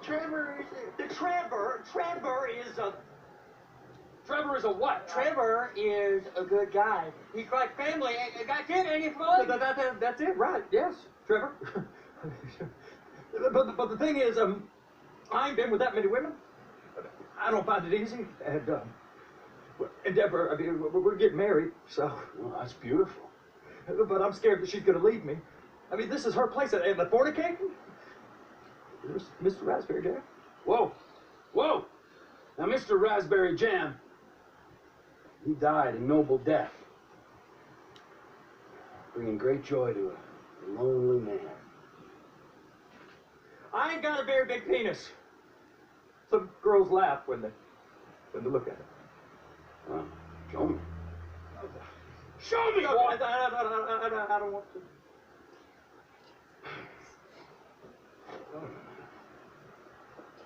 Trevor is a... Trevor is a what? Trevor is a good guy. He's like family. That's it, ain't it, Floyd? That's it, right? Yes, Trevor. but the thing is, I ain't been with that many women. I don't find it easy. And Deborah, I mean, we're getting married, so. Well, that's beautiful. But I'm scared that she's going to leave me. I mean, this is her place, and the fornicating? There's Mr. Raspberry Jam. Whoa, whoa. Now, Mr. Raspberry Jam, he died a noble death, bringing great joy to a lonely man. I ain't got a very big penis. Some girls laugh when they look at it. Well, show me. Show me! No, I don't want to.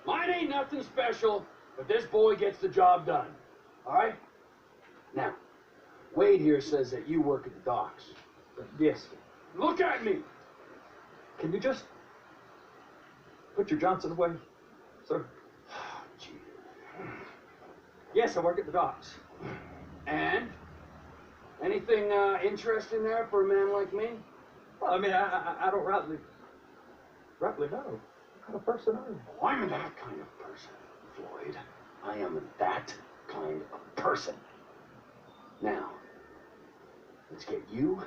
Mine ain't nothing special, but this boy gets the job done. All right? Now, Wade here says that you work at the docks. Yes. Look at me! Can you just put your Johnson away, sir? Gee. Yes, I work at the docks. And? Anything interesting there for a man like me? Well, I mean, I don't rightly know. What kind of person are you? Oh, I'm that kind of person, Floyd. I am that kind of person. Now, let's get you,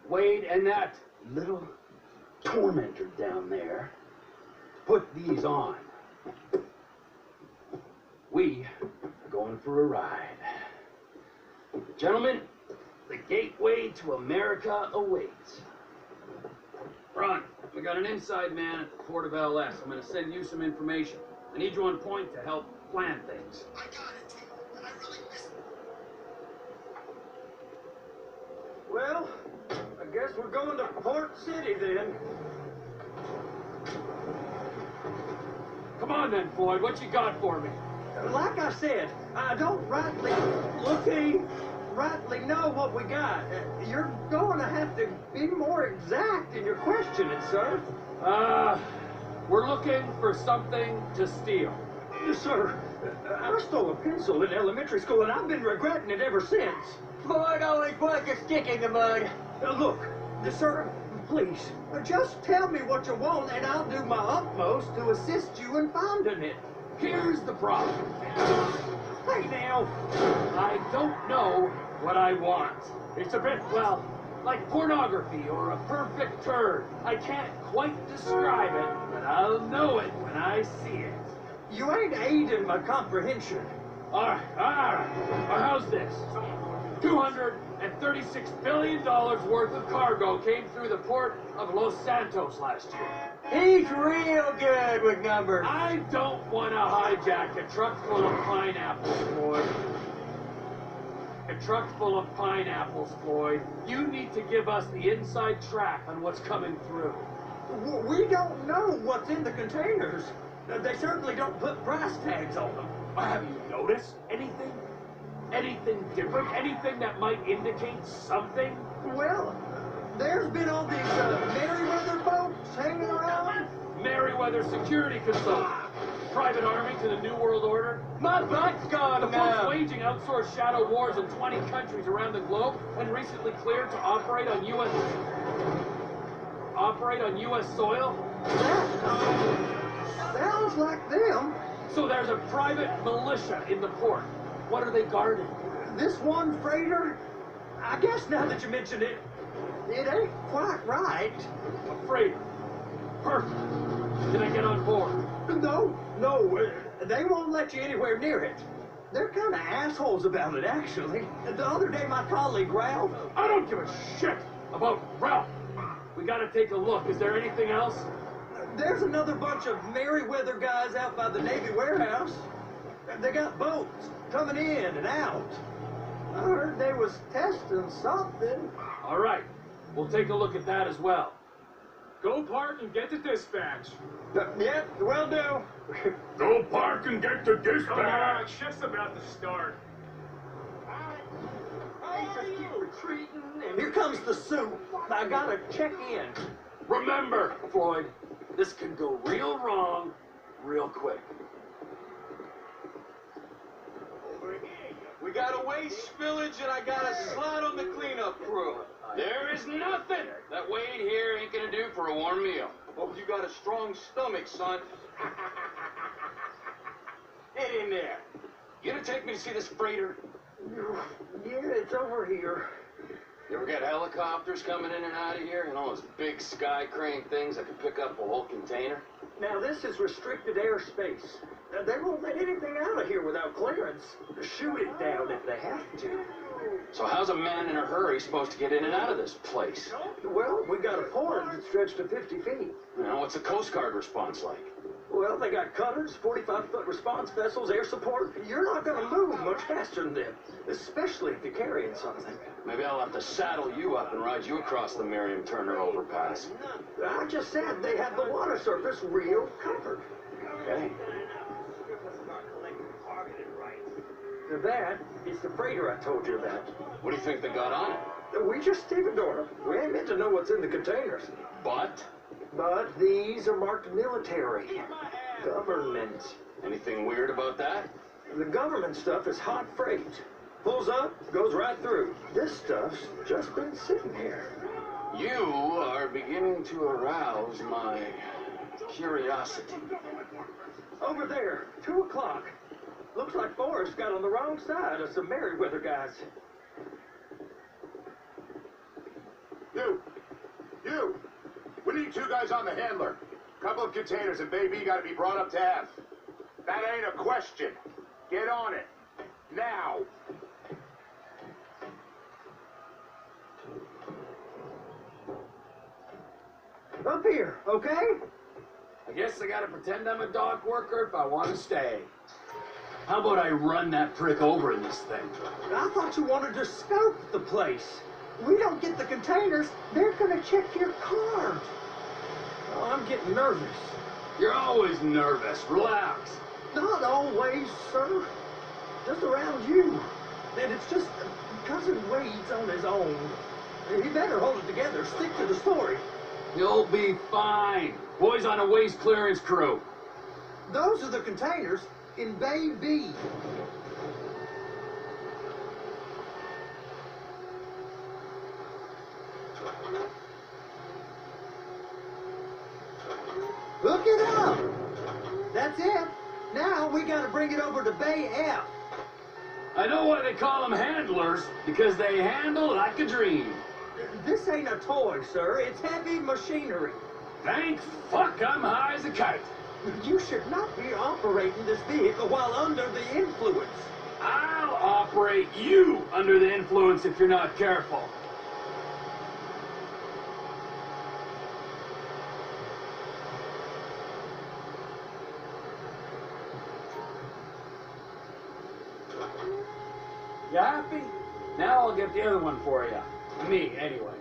Wade, and that little tormentor down there to put these on. We are going for a ride. Gentlemen, the gateway to America awaits. Ron, we got an inside man at the port of LS. I'm going to send you some information. I need you on point to help plan things. I got it, and I really miss it. Well, I guess we're going to Port City then. Come on then, Floyd. What you got for me? Like I said, I don't rightly know what we got. You're going to have to be more exact in your questioning, sir. We're looking for something to steal. Sir, I stole a pencil in elementary school, and I've been regretting it ever since. Floyd always wants a stick in the mud. Look, sir, please, just tell me what you want, and I'll do my utmost to assist you in finding it. Here's the problem. Hey, now. I don't know what I want. It's a bit, well, like pornography or a perfect turd. I can't quite describe it, but I'll know it when I see it. You ain't aiding my comprehension. All right. How's this? $236 billion worth of cargo came through the port of Los Santos last year. He's real good with numbers. I don't want to hijack a truck full of pineapples, Floyd. A truck full of pineapples, Floyd. You need to give us the inside track on what's coming through. We don't know what's in the containers. They certainly don't put price tags on them. Have you noticed anything? Anything different? Anything that might indicate something? Well, there's been all these Merryweather boats hanging around. Merryweather Security Consultant. Private army to the New World Order. My butt's gone The now. folks waging outsourced shadow wars in 20 countries around the globe and recently cleared to operate on U.S. soil. That sounds like them. So there's a private militia in the port. What are they guarding? This one freighter, I guess now that you mention it, it ain't quite right. A freighter. Perfect. Can I get on board? No, they won't let you anywhere near it. They're kind of assholes about it, actually. The other day, my colleague Ralph... I don't give a shit about Ralph. We gotta take a look. Is there anything else? There's another bunch of Merryweather guys out by the Navy warehouse. They got boats coming in and out. I heard they was testing something. All right. We'll take a look at that as well. Go park and get to dispatch. Yep, will do. Go park and get to dispatch. Shift's about to start. Retreating, and here comes the soup. I gotta check in. Remember, Floyd, this can go real wrong real quick. We got a waste spillage and I got a slot on the cleanup crew. There is nothing that Wade here ain't gonna do for a warm meal. Hope you got a strong stomach, son. Get in there. You gonna take me to see this freighter? Yeah, it's over here. You ever got helicopters coming in and out of here? You know, those big sky crane things that can pick up a whole container? Now, this is restricted airspace. They won't let anything out of here without clearance. Shoot it down if they have to. So how's a man in a hurry supposed to get in and out of this place? Well, we got a port that stretched to 50 feet. You know, what's the Coast Guard response like? Well, they got cutters, 45-foot response vessels, air support. You're not going to move much faster than them, especially if you're carrying something. Maybe I'll have to saddle you up and ride you across the Miriam Turner overpass. I just said they have the water surface real covered. Okay. That is the freighter I told you about. What do you think they got on it? We just stevedored them. We ain't meant to know what's in the containers. But But these are marked military. Government. anything weird about that? The government stuff is hot freight. Pulls up, goes right through. This stuff's just been sitting here. You are beginning to arouse my curiosity. Over there, 2 o'clock. Looks like Forrest got on the wrong side of some Merriweather guys. You! We need 2 guys on the handler. Couple of containers and baby got to be brought up to F. That ain't a question. Get on it. Now! Up here, okay? I guess I gotta pretend I'm a dock worker if I want to stay. How about I run that prick over in this thing? I thought you wanted to scope the place. We don't get the containers, they're gonna check your card. Oh, I'm getting nervous. You're always nervous. Relax. Not always, sir. Just around you. And it's just Cousin Wade's on his own. He better hold it together. Stick to the story. You'll be fine. Boys on a waste clearance crew. Those are the containers in Bay B. Hook it up. That's it. Now we gotta bring it over to Bay F. I know why they call them handlers, because they handle like a dream. This ain't a toy, sir. It's heavy machinery. Thank fuck I'm high as a kite. You should not be operating this vehicle while under the influence. I'll operate you under the influence if you're not careful. You happy? Now I'll get the other one for you. Me, anyway.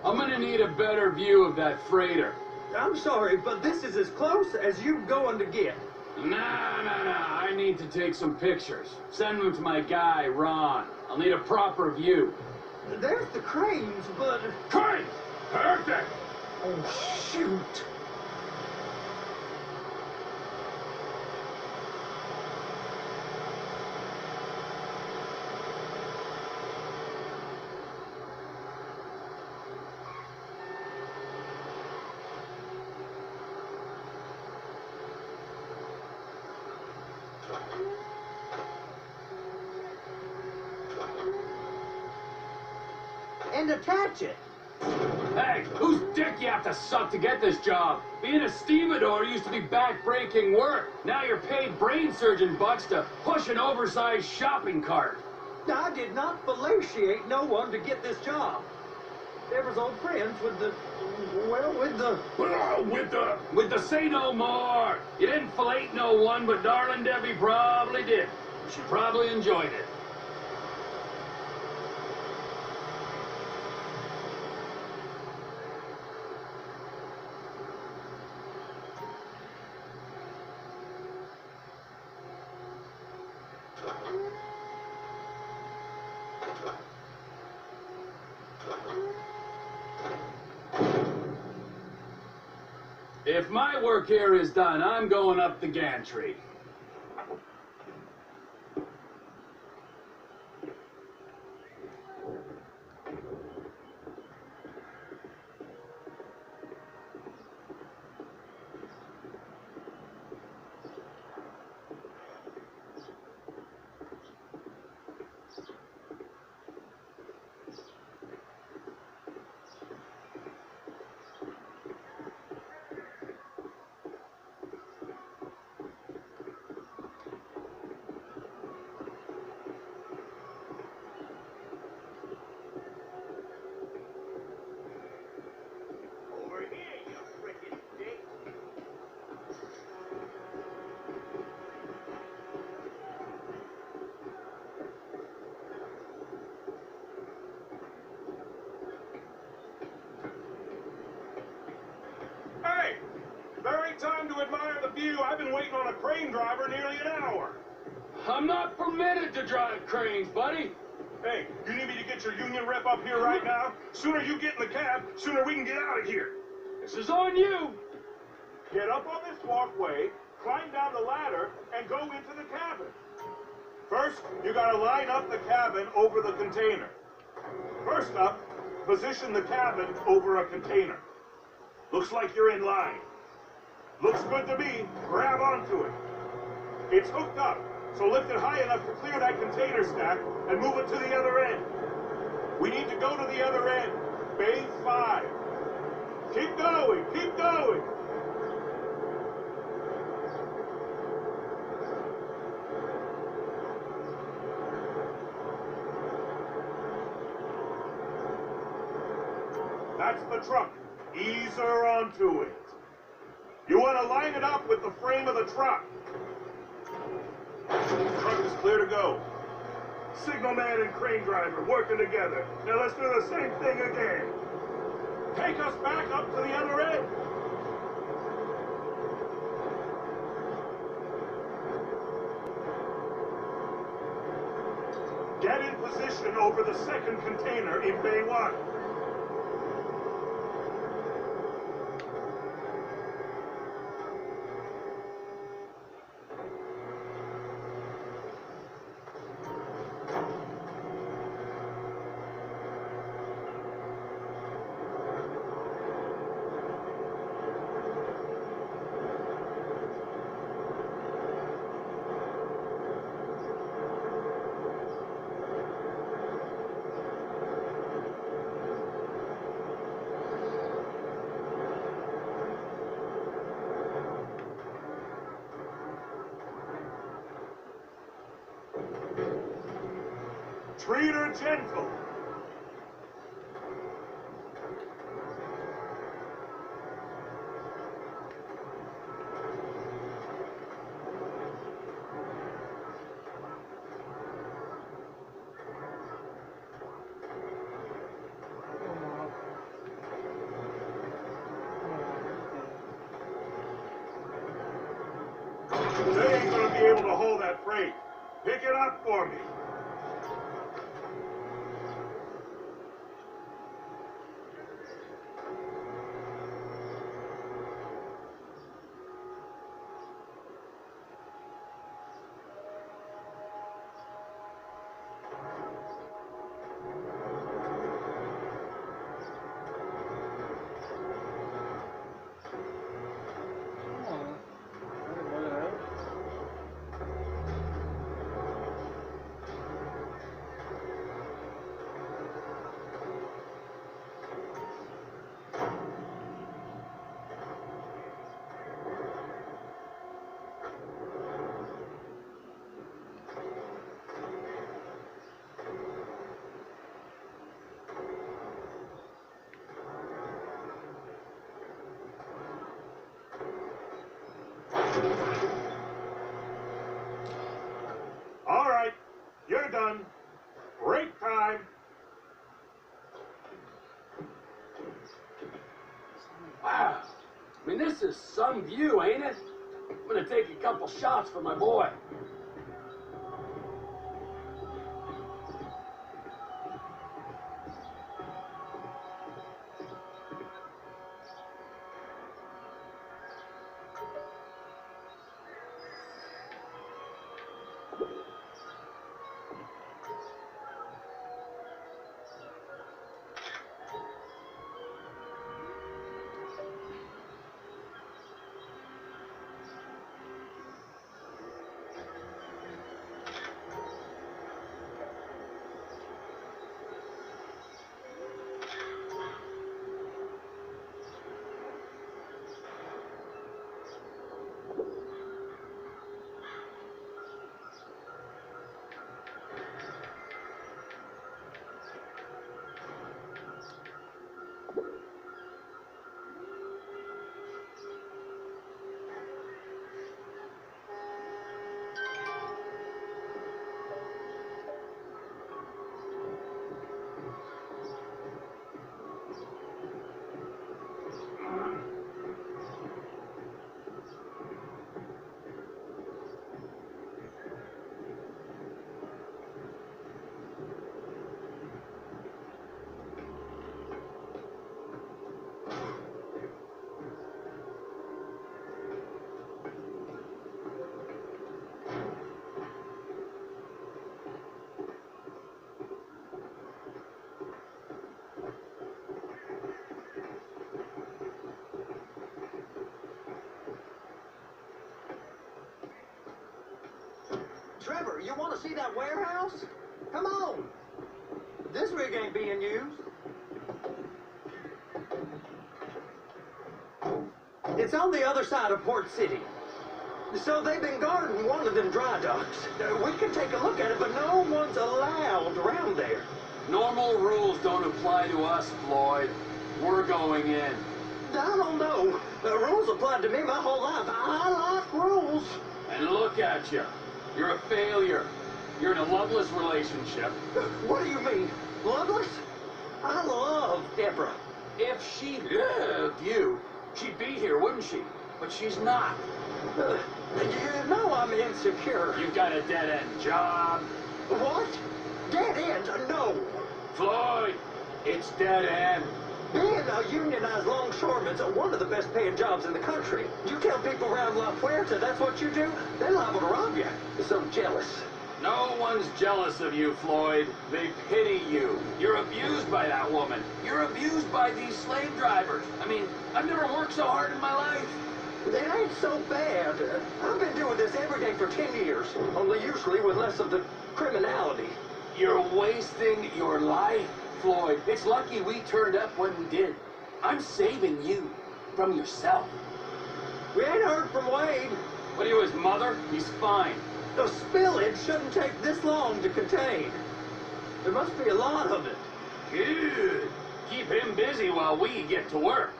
I'm gonna need a better view of that freighter. I'm sorry, but this is as close as you're going to get. Nah. I need to take some pictures. Send them to my guy, Ron. I'll need a proper view. There's the cranes, but... Crane! Perfect! Oh, shoot. And attach it. Hey, whose dick you have to suck to get this job? Being a stevedore used to be back-breaking work. Now you're paid brain surgeon bucks to push an oversized shopping cart. I did not fellatiate no one to get this job. They was old friends with the... well, with the... With the say no more. You didn't fillet no one, but darling Debbie probably did. She probably enjoyed it. If my work here is done, I'm going up the gantry. Over here, you frickin' dick. Hey! There ain't time to admire the view. I've been waiting on a crane driver nearly an hour. I'm not permitted to drive cranes, buddy. Hey, you need me to get your union rep up here right now? Sooner you get in the cab, sooner we can get out of here. This is on you. Get up on this walkway, climb down the ladder, and go into the cabin. First, you gotta line up the cabin over the container. First up, position the cabin over a container. Looks like you're in line. Looks good to me. Grab onto it. It's hooked up, so lift it high enough to clear that container stack and move it to the other end. We need to go to the other end. Bay 5. Keep going, keep going. That's the truck. Ease her onto it. You want to line it up with the frame of the truck. The truck is clear to go. Signalman and crane driver working together. Now let's do the same thing again. Take us back up to the other end. Get in position over the second container in Bay 1. Treat her gentle. They ain't gonna be able to hold that freight. Pick it up for me. All right, you're done. Break time. Wow. I mean, this is some view, ain't it? I'm gonna take a couple shots for my boy. Trevor, you want to see that warehouse? Come on. This rig ain't being used. It's on the other side of Port City. So they've been guarding one of them dry docks. We can take a look at it, but no one's allowed around there. Normal rules don't apply to us, Floyd. We're going in. I don't know. The rules applied to me my whole life. I like rules. And look at you. You're a failure. You're in a loveless relationship. What do you mean? Loveless? I love Deborah. If she loved you, she'd be here, wouldn't she? But she's not. You know I'm insecure. You've got a dead-end job. What? Dead end? No. Floyd, it's dead-end. Being a unionized longshoreman's one of the best paying jobs in the country. You tell people around La Puerta that's what you do, they're liable to rob you. So jealous. No one's jealous of you, Floyd. They pity you. You're abused by that woman. You're abused by these slave drivers. I mean, I've never worked so hard in my life. It ain't so bad. I've been doing this every day for 10 years, only usually with less of the criminality. You're wasting your life, Floyd. It's lucky we turned up when we did. I'm saving you from yourself. We ain't heard from Wade. What are you, his mother? He's fine. The spillage shouldn't take this long to contain. There must be a lot of it. Good. Keep him busy while we get to work.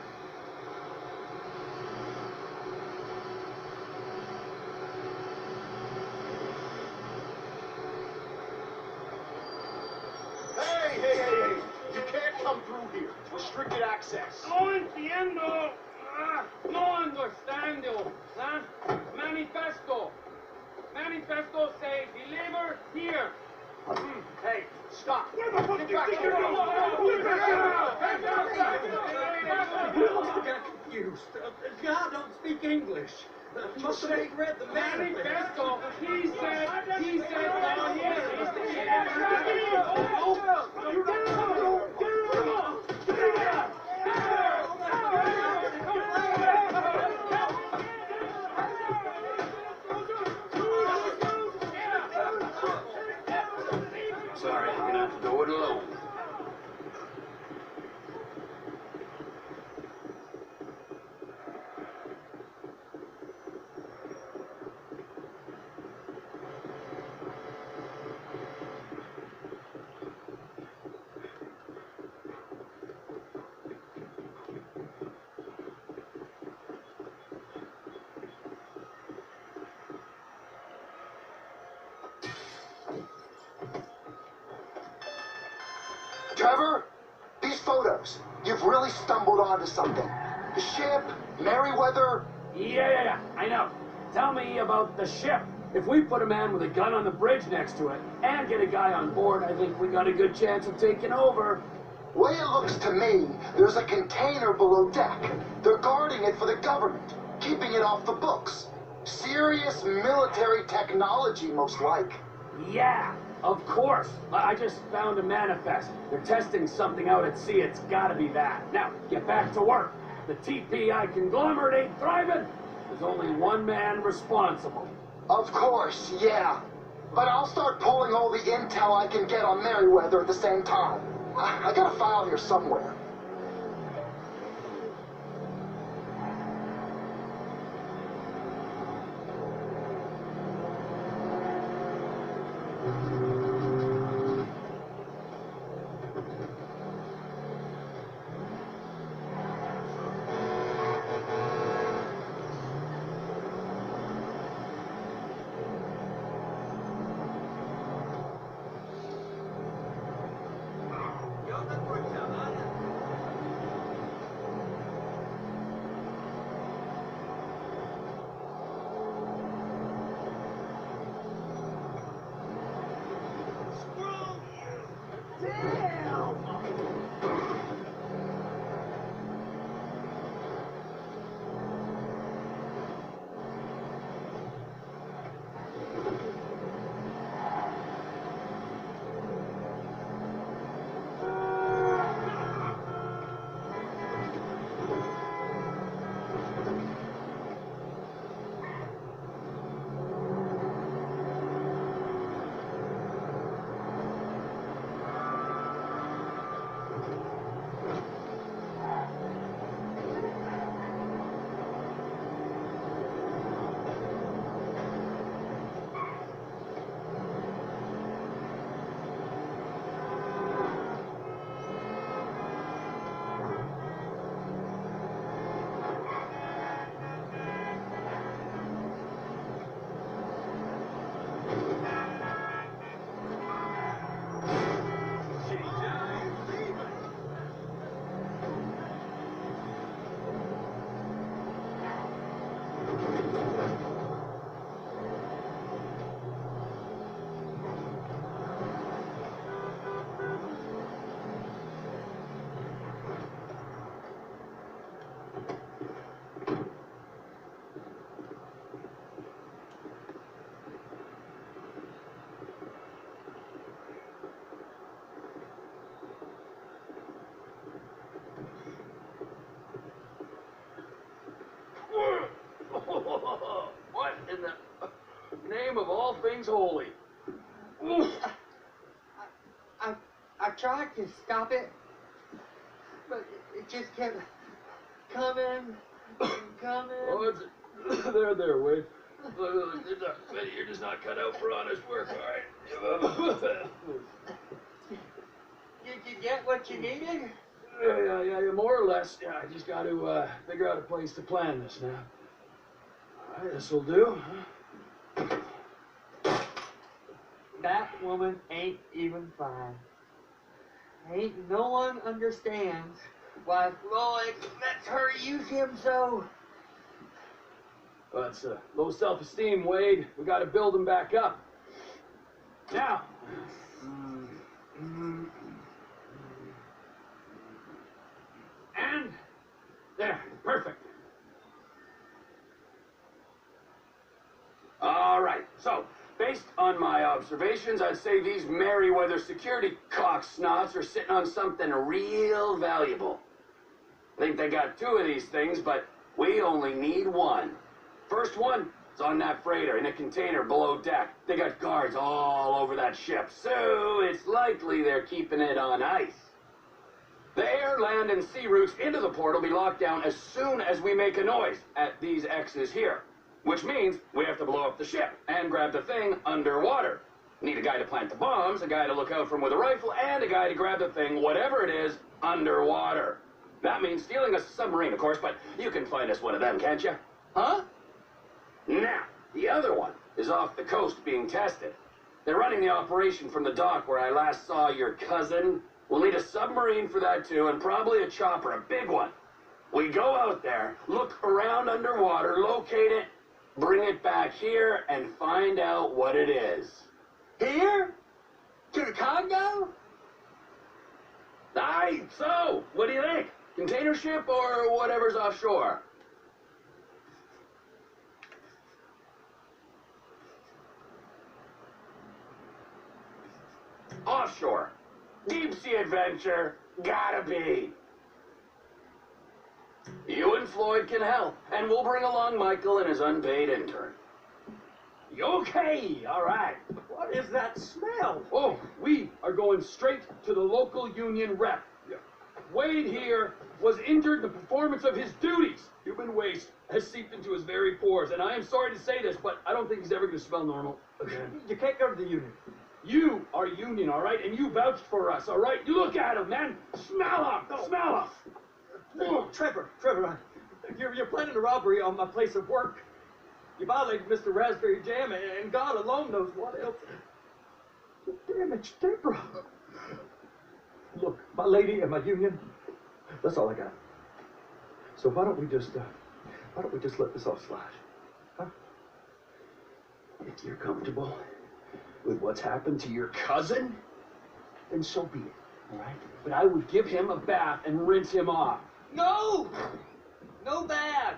Hey! You can't come through here. Restricted access. No entiendo. No understando. Manifesto. Manifesto say deliver here. Hey, stop. Where the fuck Get do you back think here. you're going? I got confused. God don't speak English. Must have read the manifesto. Manifesto. He said, oh Sorry, I'm gonna have to go it alone. Trevor, these photos, you've really stumbled onto something. The ship, Merryweather. Yeah, I know. Tell me about the ship. If we put a man with a gun on the bridge next to it and get a guy on board, I think we got a good chance of taking over. Way it looks to me, there's a container below deck. They're guarding it for the government, keeping it off the books. Serious military technology, most like. Yeah, of course. I just found a manifest. They're testing something out at sea. It's gotta be that. Now, get back to work. The TPI conglomerate ain't thriving. There's only one man responsible. Of course, yeah. But I'll start pulling all the intel I can get on Merryweather at the same time. I got a file here somewhere. things holy. Ooh. I tried to stop it, but it just kept coming and coming. Oh, it's there, Wade. You're just not cut out for honest work, all right? Did you get what you needed? Yeah, more or less. Yeah, I just got to figure out a place to plan this now. All right, this'll do. That woman ain't even fine. Ain't no one understands why Floyd lets her use him so. Well, it's low self-esteem, Wade. We got to build him back up. Now. And there, perfect. All right, so based on my observations, I'd say these Merryweather security cocksnots are sitting on something real valuable. I think they got 2 of these things, but we only need 1. First one is on that freighter in a container below deck. They got guards all over that ship, so it's likely they're keeping it on ice. The air, land, and sea routes into the port will be locked down as soon as we make a noise at these X's here. Which means we have to blow up the ship and grab the thing underwater. Need a guy to plant the bombs, a guy to look out for him with a rifle, and a guy to grab the thing, whatever it is, underwater. That means stealing a submarine, of course, but you can find us one of them, can't you? Huh? Now, the other one is off the coast being tested. They're running the operation from the dock where I last saw your cousin. We'll need a submarine for that too, and probably a chopper, a big one. We go out there, look around underwater, locate it, bring it back here, and find out what it is. Here? To the Congo? Aye, so, what do you think? Container ship or whatever's offshore? Offshore. Deep sea adventure. Gotta be. You and Floyd can help, and we'll bring along Michael and his unpaid intern. Okay, all right. What is that smell? Oh, we are going straight to the local union rep. Wade here was injured in the performance of his duties. Human waste has seeped into his very pores, and I am sorry to say this, but I don't think he's ever going to smell normal again. You can't go to the union. You are union, all right? And you vouched for us, all right? You look at him, man. Smell him. No. Smell him. Oh, Trevor, you're planning a robbery on my place of work. You violated Mr. Raspberry Jam, and God alone knows what else. Damage, Deborah. Look, my lady and my union, that's all I got. So why don't we just let this all slide? Huh? If you're comfortable with what's happened to your cousin, then so be it, all right? But I would give him a bath and rinse him off. No! No bad.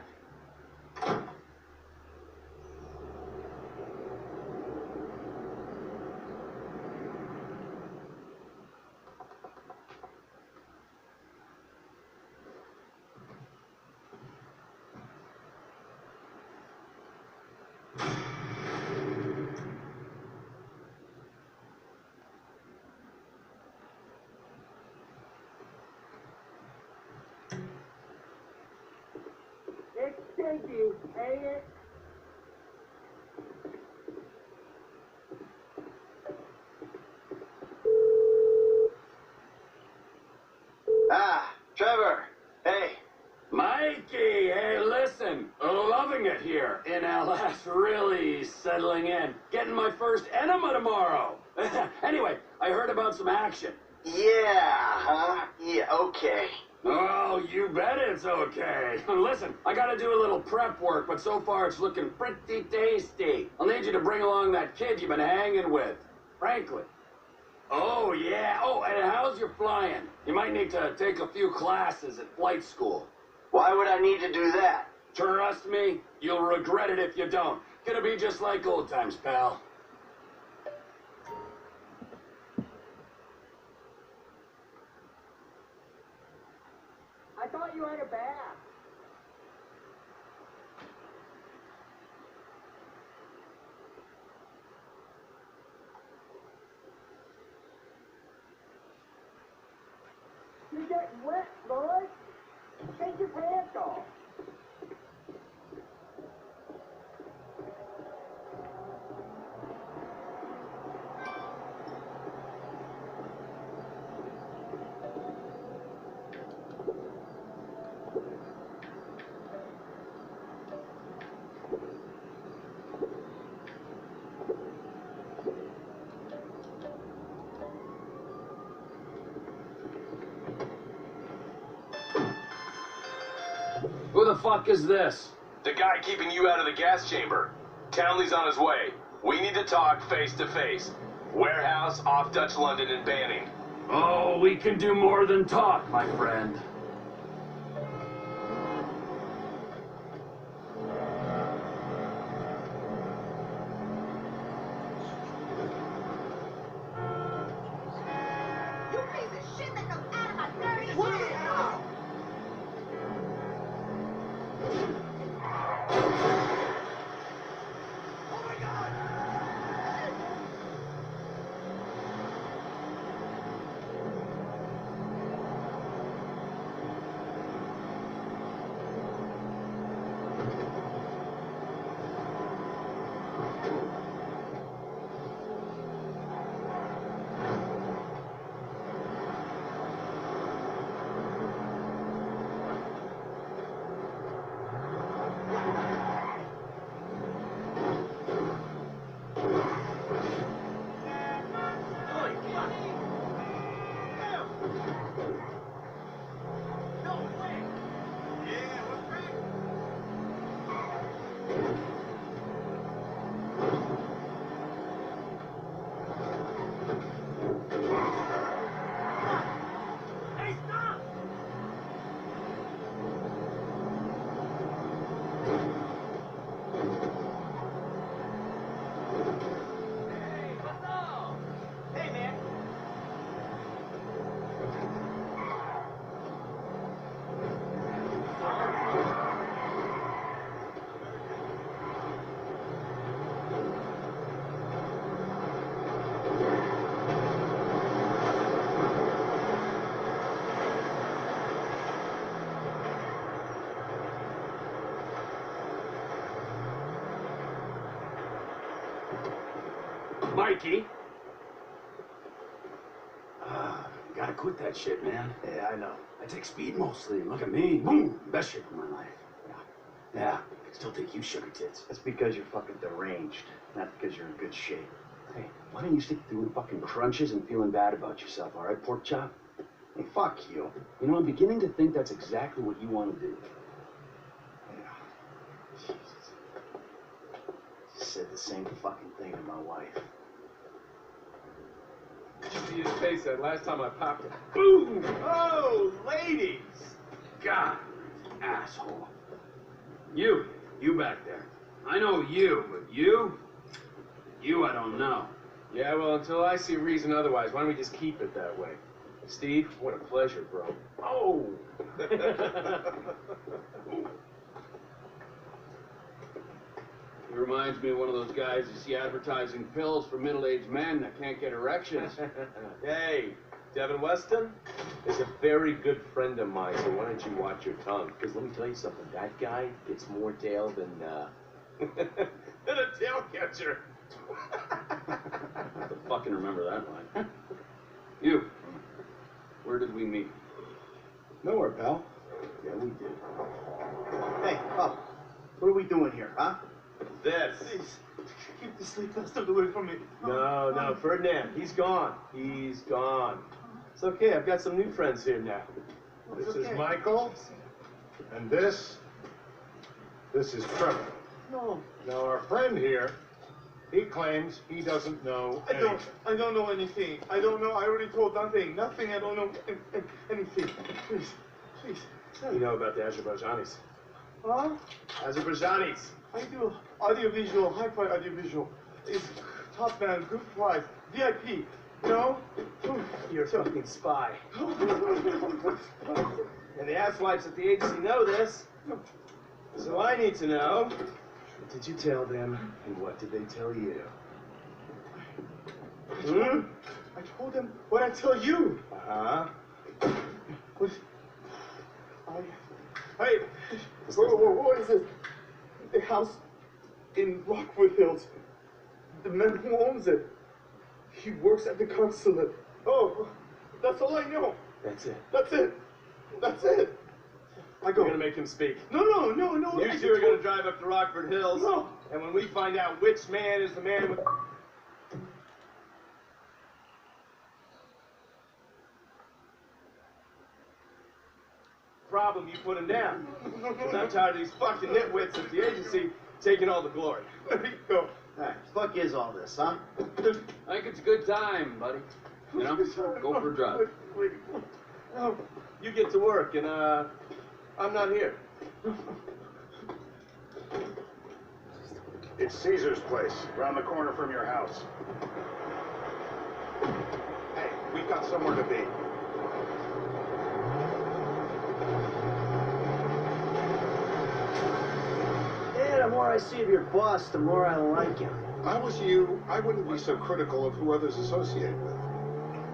Thank you. Hey, Ah, Trevor. Hey. Mikey, hey, listen. Loving it here in LS. Really settling in. Getting my first enema tomorrow. Anyway, I heard about some action. Yeah, huh? Yeah, okay. Oh, you bet it's okay. Listen, I gotta do a little prep work, but so far it's looking pretty tasty. I'll need you to bring along that kid you've been hanging with. Frankly. Oh, yeah. Oh, and how's your flying? You might need to take a few classes at flight school. Why would I need to do that? Trust me, you'll regret it if you don't. Gonna be just like old times, pal. I thought you had a bath. getting wet, Lloyd. Take your pants off. Who the fuck is this? The guy keeping you out of the gas chamber. Townley's on his way. We need to talk face to face. Warehouse off Dutch London and Banning. Oh, we can do more than talk, my friend. You piece of shit that comes out of my dirty mouth! Oh my God! Mikey. Gotta quit that shit, man. Yeah, I know. I take speed mostly. Look at me. Boom. Best shape of my life. Yeah. I can still take you sugar tits. That's because you're fucking deranged, not because you're in good shape. Hey, why don't you stick to doing fucking crunches and feeling bad about yourself, all right, pork chop? Hey, fuck you. You know, I'm beginning to think that's exactly what you want to do. Yeah. Jesus. You said the same fucking thing to my wife. Did you see his face that last time I popped it? Boom! Oh, ladies! God, asshole. You back there. I know you, but you I don't know. Yeah, well, until I see reason otherwise, why don't we just keep it that way? Steve, what a pleasure, bro. Oh! He reminds me of one of those guys you see advertising pills for middle-aged men that can't get erections. Hey, Devin Weston is a very good friend of mine, so why don't you watch your tongue? Because let me tell you something, that guy gets more tail than than a tail catcher. I have to fucking remember that line. You, where did we meet? Nowhere, pal. Yeah, we did. Hey, Pop, what are we doing here, huh? This. Please, keep the sleep bastard away from me. No, Ferdinand, he's gone. He's gone. It's okay, I've got some new friends here now. This is Michael, and this is Trevor. No, Now, our friend here, he claims he doesn't know anything. I don't know anything. I don't know. I already told nothing. I don't know anything. Please. You know about the Azerbaijanis. Huh? Azerbaijanis. I do audiovisual, hi-fi audiovisual. It's top man, good price, VIP. No? You're a fucking spy. And the asswipes at the agency know this. So I need to know, what did you tell them, and what did they tell you? I told them what I tell you. Uh-huh. Hey, what is it? The house in Rockwood Hills. The man who owns it. He works at the consulate. Oh, that's all I know. That's it. That's it. That's it. I go. We're gonna make him speak. No. You two are gonna drive up to Rockford Hills. No. And when we find out which man is the man with... problem, you put him down. Because I'm tired of these fucking nitwits at the agency taking all the glory. Let me go. Hey, fuck is all this, huh? I think it's a good time, buddy. You know, go for a drive. No, you get to work, and I'm not here. It's Caesar's place, around the corner from your house. Hey, we've got somewhere to be. Yeah, the more I see of your boss, the more I like him. If I was you, I wouldn't be so critical of who others associate with.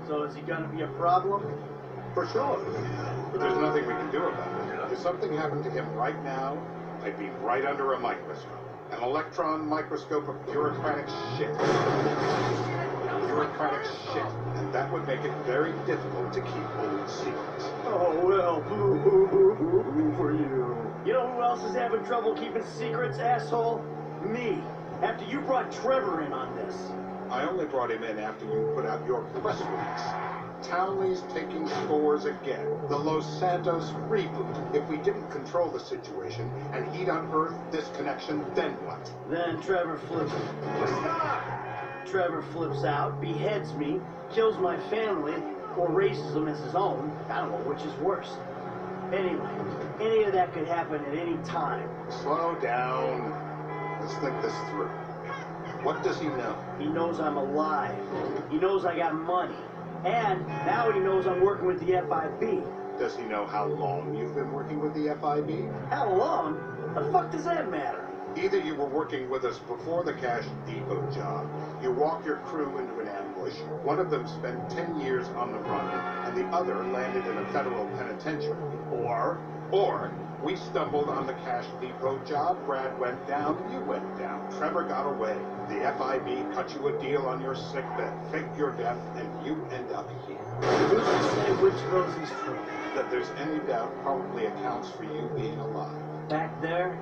So is he gonna be a problem? For sure. But there's nothing we can do about it. If something happened to him right now, I'd be right under a microscope. An electron microscope of bureaucratic shit. Bureaucratic shit. And that would make it very difficult to keep old secrets. Oh, well, boo for you. You know who else is having trouble keeping secrets, asshole? Me. After you brought Trevor in on this. I only brought him in after you put out your press release. Townley's taking scores again. The Los Santos reboot. If we didn't control the situation and he'd unearthed this connection, then what? Then Trevor flips. Stop! Trevor flips out, beheads me, kills my family, or raises them as his own. I don't know which is worse. Anyway, any of that could happen at any time. Slow down. Let's think this through. What does he know? He knows I'm alive. He knows I got money. And now he knows I'm working with the FIB. Does he know how long you've been working with the FIB? How long? The fuck does that matter? Either you were working with us before the Cash Depot job, you walked your crew into an ambush, one of them spent 10 years on the run, and the other landed in a federal penitentiary. Or we stumbled on the Cash Depot job, Brad went down, you went down, Trevor got away. The FIB cut you a deal on your sickbed, faked your death, and you end up here. Who's to say which of those is true? That there's any doubt probably accounts for you being alive. Back there,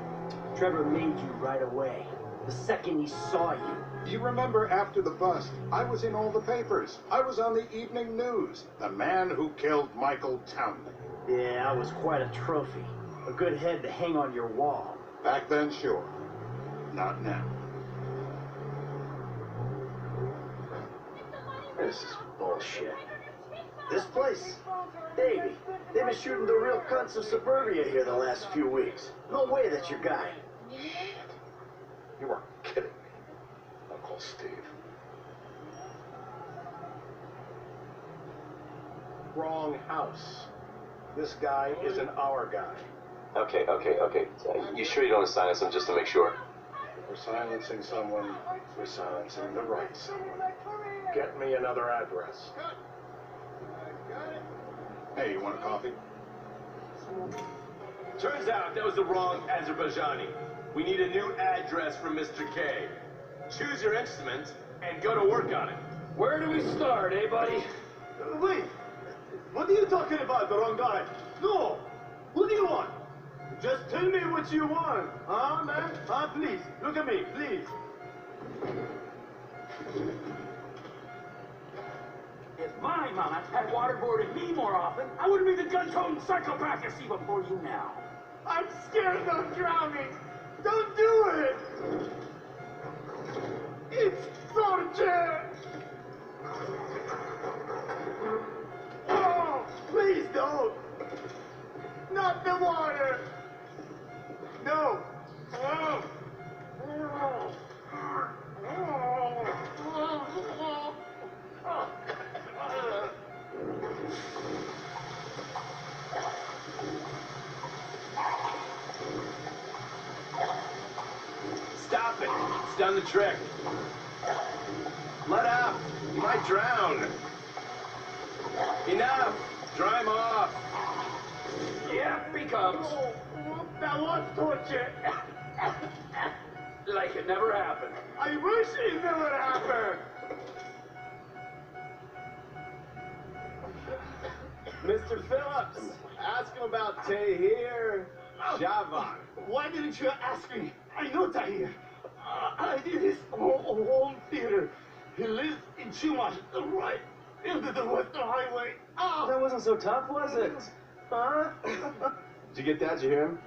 Trevor made you right away. The second he saw you. You remember after the bust, I was in all the papers. I was on the evening news. The man who killed Michael Townley. Yeah, I was quite a trophy. A good head to hang on your wall. Back then, sure. Not now. This is bullshit. This place, Davey, they've been shooting the real cunts of suburbia here the last few weeks. No way that's your guy. You are kidding me. I'll call Steve. Wrong house. This guy isn't our guy. Okay. You sure you don't assign us him just to make sure? If we're silencing someone, we're silencing the right someone. Get me another address. Hey, you want a coffee? Turns out that was the wrong Azerbaijani. We need a new address from Mr. K. Choose your instrument and go to work on it. Where do we start, eh, buddy? Wait, what are you talking about, the wrong guy? No, what do you want? Just tell me what you want, huh, man? Huh, please, look at me, please. If my mama had waterboarded me more often, I wouldn't be the gun-toting psychopath you see before you now. I'm scared of drowning. Don't do it. It's torture. Oh, please don't. Not the water. No. Oh. Stop it. It's done the trick. Let out. You might drown. Enough. Dry him off. comes. That was torture. Like it never happened. I wish it never happened. Mr. Phillips, ask him about Tahir Javan. Why didn't you ask me? I know Tahir. I did his home theater. He lives in Chumash, right into the Western Highway. That wasn't so tough, was it? Huh? Did you get that? Did you hear him?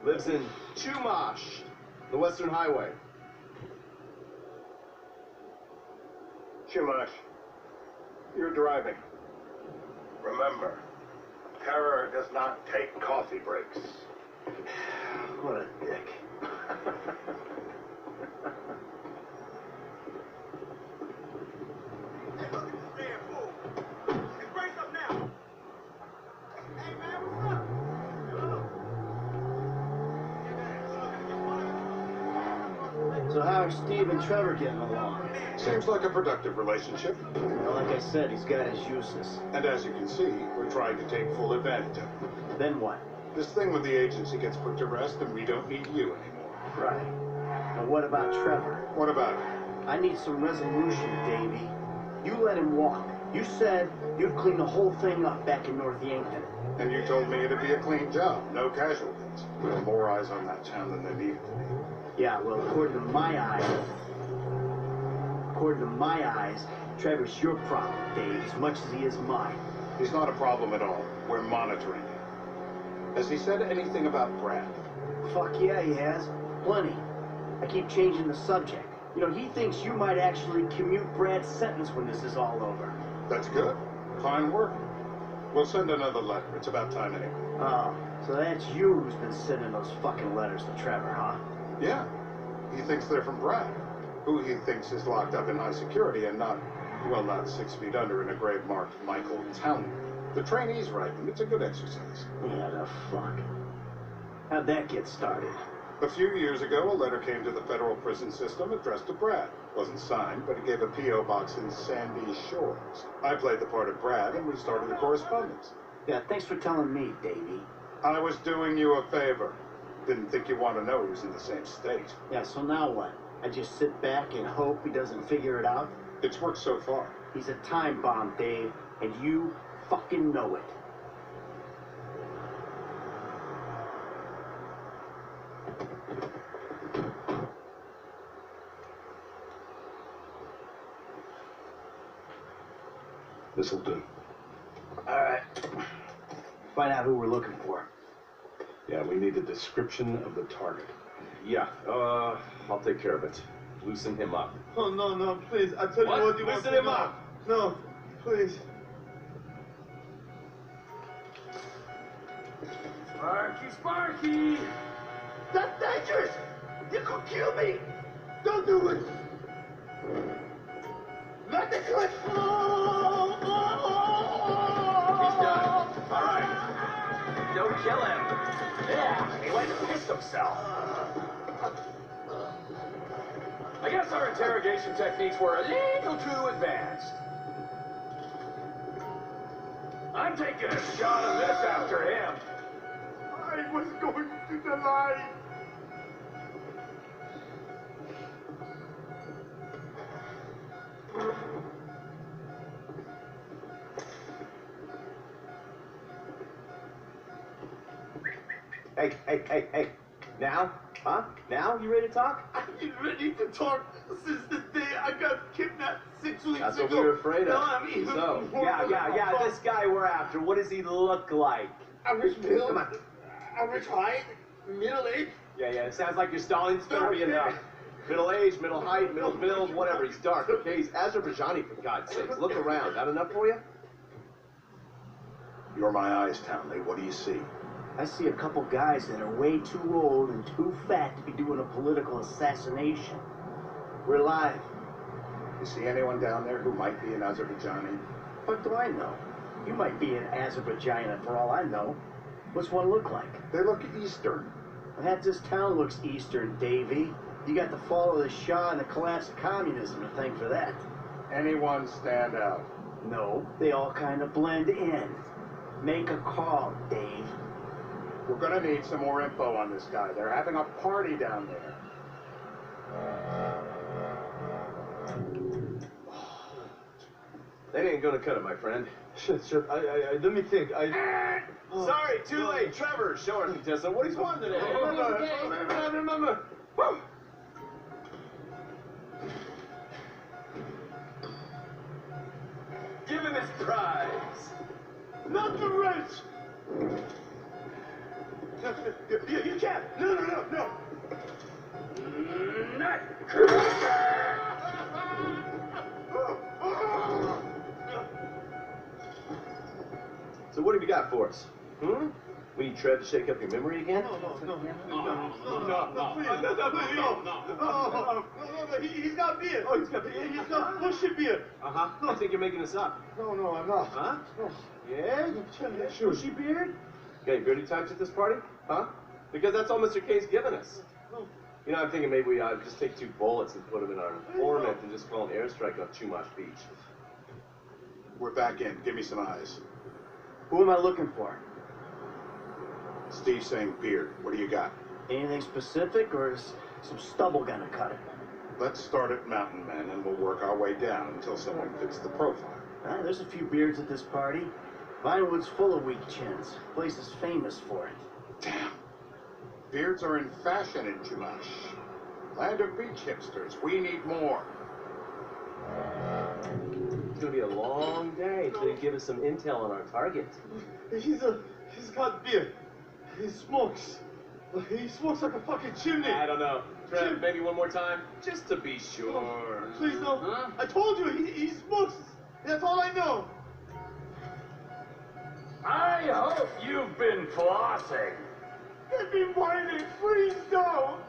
Lives in Chumash, the Western Highway. Chumash, you're driving. Remember, terror does not take coffee breaks. What a dick. So how are Steve and Trevor getting along? Seems like a productive relationship. Well, like I said, he's got his uses. And as you can see, we're trying to take full advantage of it. Then what? This thing with the agency gets put to rest and we don't need you anymore. Right. Now what about Trevor? What about it? I need some resolution, Davey. You let him walk. You said you'd clean the whole thing up back in North Yankton. And you told me it'd be a clean job, no casualties. With more eyes on that town than there needed to be. Yeah, well, according to my eyes, Trevor's your problem, Dave, as much as he is mine. He's not a problem at all. We're monitoring him. Has he said anything about Brad? Fuck yeah, he has. Plenty. I keep changing the subject. You know, he thinks you might actually commute Brad's sentence when this is all over. That's good. Fine work. We'll send another letter. It's about time anyway. Oh, so that's you who's been sending those fucking letters to Trevor, huh? Yeah. He thinks they're from Brad, who he thinks is locked up in high security and not 6 feet under in a grave marked Michael Townley. The trainees write them. It's a good exercise. Yeah, the fuck. How'd that get started? A few years ago, a letter came to the federal prison system addressed to Brad. Wasn't signed, but it gave a P.O. box in Sandy Shores. I played the part of Brad, and we started a correspondence. Yeah, thanks for telling me, Davey. I was doing you a favor. Didn't think you'd want to know he was in the same state. Yeah, so now what? I just sit back and hope he doesn't figure it out? It's worked so far. He's a time bomb, Dave, and you fucking know it. This'll do. All right. Find out who we're looking for. Yeah, we need a description of the target. Yeah, I'll take care of it. Loosen him up. Oh, no, please. I tell What? you what you want to Loosen do. him up. No, please. Sparky! That's dangerous! You could kill me! Don't do it! Let the clip! He's done. All right. Don't kill him. Yeah, he went and pissed himself. I guess our interrogation techniques were a little too advanced. I'm taking a shot of this after him. I was going to the line! Hey. Now? Huh? Now? You ready to talk? I've been ready to talk since the day I got kidnapped 6 weeks That's ago. what we were afraid of. Now I'm even So, more yeah, this guy we're after, what does he look like? Average build, Come on. average height, middle age. Yeah, it sounds like you're stalling. It's gonna be enough. Middle age, middle height, middle build, whatever. He's dark, okay? He's Azerbaijani, for God's sakes. Look around. That enough for you? You're my eyes, Townley. What do you see? I see a couple guys that are way too old and too fat to be doing a political assassination. We're live. You see anyone down there who might be an Azerbaijani? What do I know? You might be an Azerbaijani for all I know. What's one look like? They look Eastern. Half this town looks Eastern, Davey. You got the fall of the Shah and the collapse of communism to thank for that. Anyone stand out? No, they all kind of blend in. Make a call, Dave. We're gonna need some more info on this guy. They're having a party down there. That ain't gonna cut it, my friend. Shit. Let me think. Sorry, too late. Trevor, show our contestant what he's won today. Remember. Woo. Give him his prize. Not the wrench! You can't! No! So what have you got for us? We need Trev to shake up your memory again? No. He's got beard. Oh, he's got beard. He's got bushy beard. Uh-huh. I think you're making this up. No, I'm not. Huh? No. Yeah? Sure. Bushy beard? Got dirty types at this party? Huh? Because that's all Mr. K's given us. No. You know, I'm thinking maybe we ought to just take 2 bullets and put them in our informant and just call an airstrike on Chumash Beach. We're back in. Give me some eyes. Who am I looking for? Steve's saying beard. What do you got? Anything specific, or is some stubble gonna cut it? Let's start at Mountain Men, and we'll work our way down until someone fits the profile. There's a few beards at this party. Vinewood's full of weak chins. Place is famous for it. Damn. Beards are in fashion in Chumash. Land of beach hipsters. We need more. It's gonna be a long day until you give us some intel on our target. He's got beard. He smokes. He smokes like a fucking chimney. I don't know. Trev, maybe one more time? Just to be sure. Please no. Huh? I told you, he smokes. That's all I know. I hope you've been flossing. Get me whining, please don't.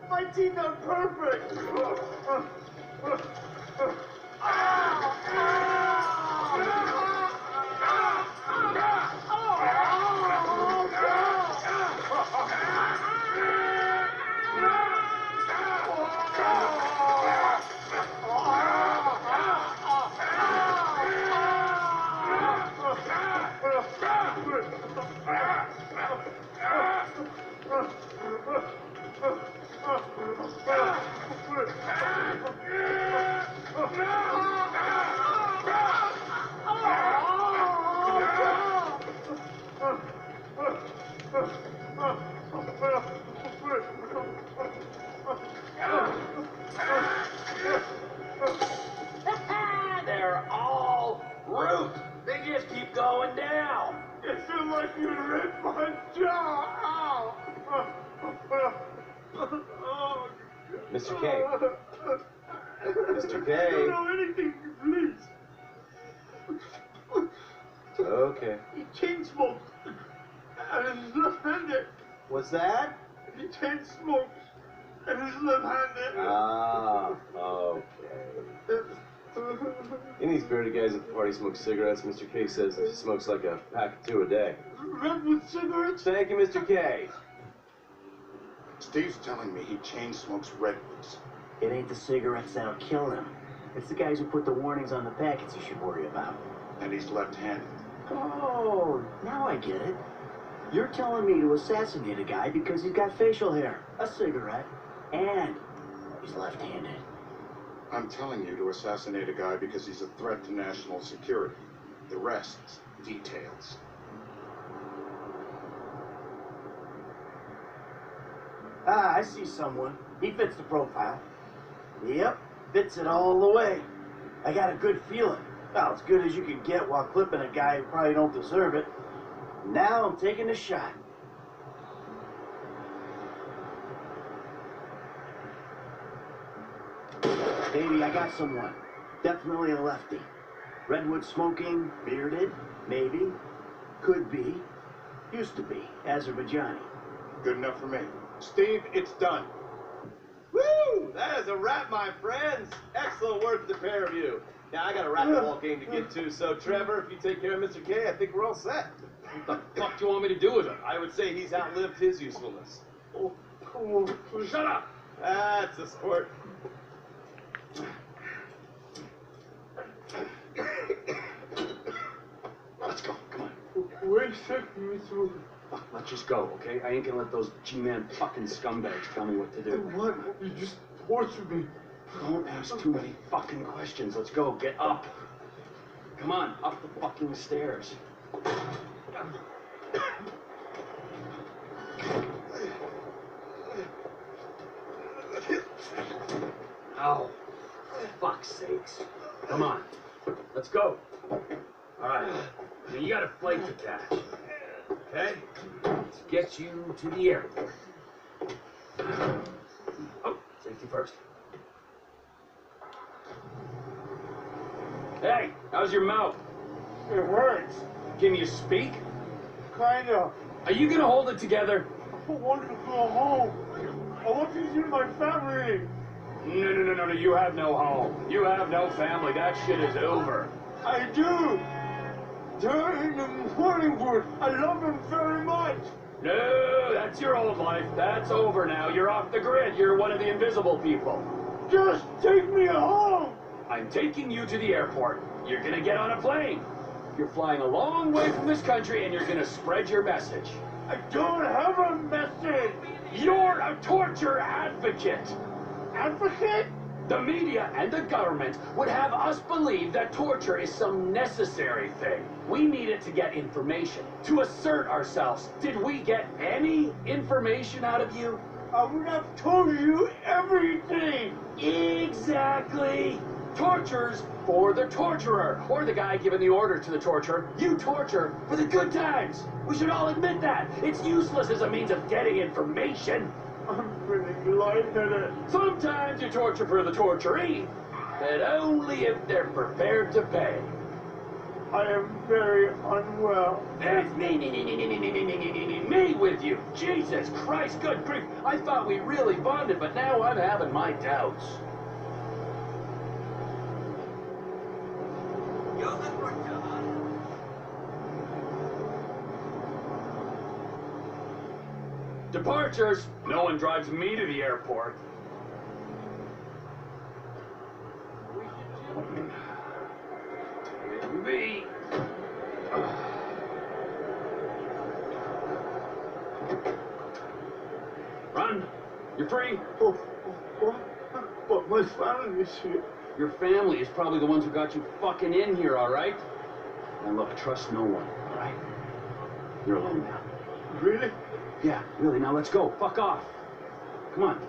My teeth are perfect. They're all root. They just keep going down. It feels like you ripped my jaw. Ow. Mr. K. Mr. K. I don't know anything, please. Okay. He chain smokes. And he's left-handed. What's that? He chain smokes. And he's left-handed. Ah, okay. Any of these bearded guys at the party smoke cigarettes. Mr. K says he smokes like a pack of 2 a day. Redwood cigarettes? Thank you, Mr. K. Steve's telling me he chain smokes redwoods. It ain't the cigarettes that'll kill him. It's the guys who put the warnings on the packets you should worry about. And he's left-handed. Oh, now I get it. You're telling me to assassinate a guy because he's got facial hair, a cigarette, and he's left-handed. I'm telling you to assassinate a guy because he's a threat to national security. The rest, details. Ah, I see someone. He fits the profile. Yep, fits it all the way. I got a good feeling. Well, as good as you can get while clipping a guy who probably don't deserve it. Now I'm taking a shot. Baby, I got someone. Definitely a lefty. Redwood smoking, bearded, maybe, could be, used to be, Azerbaijani. Good enough for me. Steve, it's done. Woo! That is a wrap, my friends. Excellent work, the pair of you. Now, I got a racquetball game to get to, so Trevor, if you take care of Mr. K, I think we're all set. What the fuck do you want me to do with him? I would say he's outlived his usefulness. Shut up! That's a sport. Let's go. Come on. Where you taking me to? Fuck, let's just go, okay? I ain't gonna let those G-Man fucking scumbags tell me what to do. What? You just tortured me. Don't ask too many fucking questions. Let's go. Get up. Come on, up the fucking stairs. Ow. Fuck's sakes. Come on. Let's go. All right. Now you got a flight to catch. Okay? Let's get you to the airport. Oh, safety first. Hey, how's your mouth? It hurts. Can you speak? Kinda. Are you gonna hold it together? I want to go home. I want to see my family. No, you have no home. You have no family. That shit is over. I do. They're in the Hollywood. I love them very much. No, that's your old life. That's over now. You're off the grid. You're one of the invisible people. Just take me home. I'm taking you to the airport. You're gonna get on a plane. You're flying a long way from this country and you're gonna spread your message. I don't have a message. You're a torture advocate. Advocate? The media and the government would have us believe that torture is some necessary thing. We need it to get information, to assert ourselves. Did we get any information out of you? I would have told you everything. Exactly. Torture's for the torturer, or the guy giving the order to the torturer. You torture for the good times. We should all admit that. It's useless as a means of getting information. I'm feeling lightheaded. Sometimes you torture for the torturee, but only if they're prepared to pay. I am very unwell. That's me with you. Jesus Christ, good grief. I thought we really bonded, but now I'm having my doubts. Departures. No one drives me to the airport. Me. Run. You're free. But my family is here. Your family is probably the ones who got you fucking in here, all right? Now look, trust no one, all right? You're alone now. Really? Yeah, really. Now let's go. Fuck off. Come on.